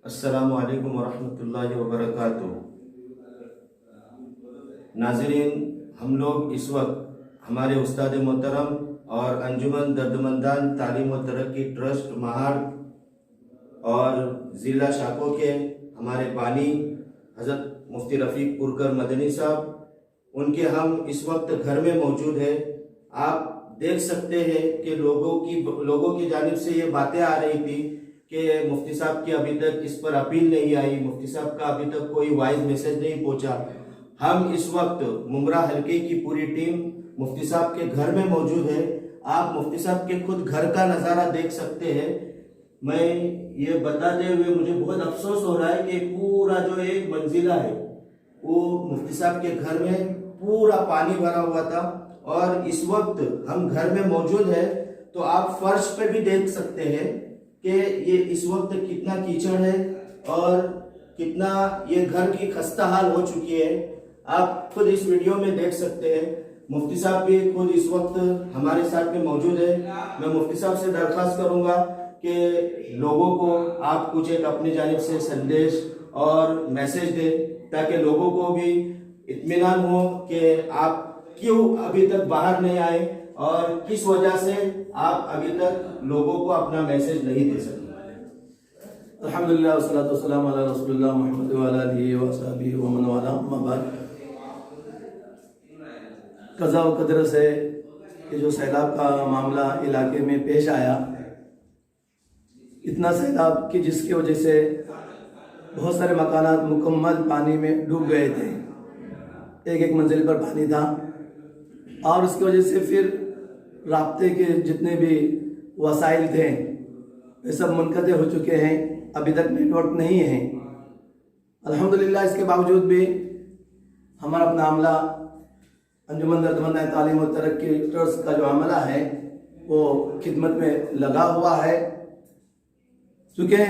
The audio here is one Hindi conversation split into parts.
अस्सलामु अलैकुम वरहमतुल्लाहि वबरकातुह। नाज़रीन, हम लोग इस वक्त हमारे उस्ताद मोहतरम और अंजुमन दर्दमंदान तालीम व तरक्की ट्रस्ट महाड़ और ज़िला शाको के हमारे बानी हज़रत मुफ्ती रफ़ीक पुरकर मदनी साहब, उनके हम इस वक्त घर में मौजूद है। आप देख सकते हैं कि लोगों की जानिब से ये बातें आ रही थी कि मुफ्ती साहब की अभी तक इस पर अपील नहीं आई, मुफ्ती साहब का अभी तक कोई वाइज मैसेज नहीं पहुंचा। हम इस वक्त मुमरा हल्के की पूरी टीम मुफ्ती साहब के घर में मौजूद है। आप मुफ्ती साहब के खुद घर का नज़ारा देख सकते हैं। मैं ये बताते हुए मुझे बहुत अफसोस हो रहा है कि पूरा जो एक मंजिला है वो मुफ्ती साहब के घर में पूरा पानी भरा हुआ था, और इस वक्त हम घर में मौजूद है तो आप फर्श पे भी देख सकते हैं कि ये इस वक्त कितना कीचड़ है और कितना ये घर की खस्ता हाल हो चुकी है। आप खुद इस वीडियो में देख सकते हैं। मुफ्ती साहब भी खुद इस वक्त हमारे साथ में मौजूद है। मैं मुफ्ती साहब से दरख्वास्त करूंगा कि लोगों को आप कुछ एक अपनी जानिब से संदेश और मैसेज दें ताकि लोगों को भी इत्मीनान हो कि आप क्यों अभी तक बाहर नहीं आए और किस वजह से आप अभी तक लोगों को अपना मैसेज नहीं दे सके। अल्हम्दुलिल्लाह वस्सलातु वस्सलामु अला रसूलिल्लाह मुहम्मद व अला आलिहि व असहाबिहि व मन वाला, अम्मा बाद। कज़ा व क़दर से कि जो सैलाब का मामला इलाके में पेश आया, इतना सैलाब कि जिसकी वजह से बहुत सारे मकानात मुकम्मल पानी में डूब गए थे। एक मंजिल पर पानी था और उसकी वजह से फिर राब्ते के जितने भी वसाइल थे वे सब मुनक़ते हो चुके हैं। अभी तक नेटवर्क नहीं है। अल्हम्दुलिल्लाह इसके बावजूद भी हमारा अपना अमला अंजुमन दर्दमंदान तालीम व तरक्की ट्रस्ट का जो अमला है वो खिदमत में लगा हुआ है। चूँकि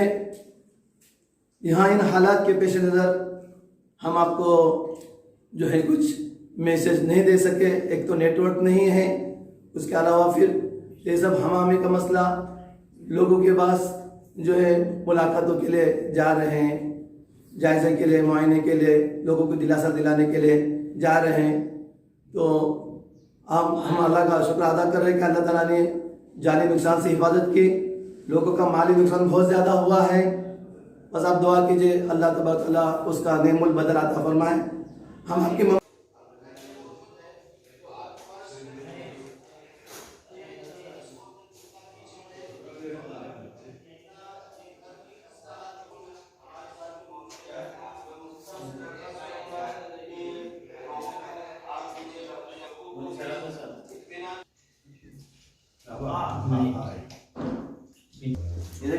यहाँ इन हालात के पेश नज़र हम आपको जो है कुछ मैसेज नहीं दे सके। एक तो नेटवर्क नहीं है, उसके अलावा फिर ये सब हमामे का मसला, लोगों के पास जो है मुलाकातों के लिए जा रहे हैं, जायज़े के लिए, मुआयने के लिए, लोगों को दिलासा दिलाने के लिए जा रहे हैं। तो हम अल्लाह का शुक्र अदा कर रहे हैं कि अल्लाह ताला ने जानी नुकसान से हिफाजत की। लोगों का माली नुकसान बहुत ज़्यादा हुआ है। बस आप दुआ कीजिए अल्लाह तबारक व तआला उसका नेमुल बदल अता फरमाए। हम आपकी इधर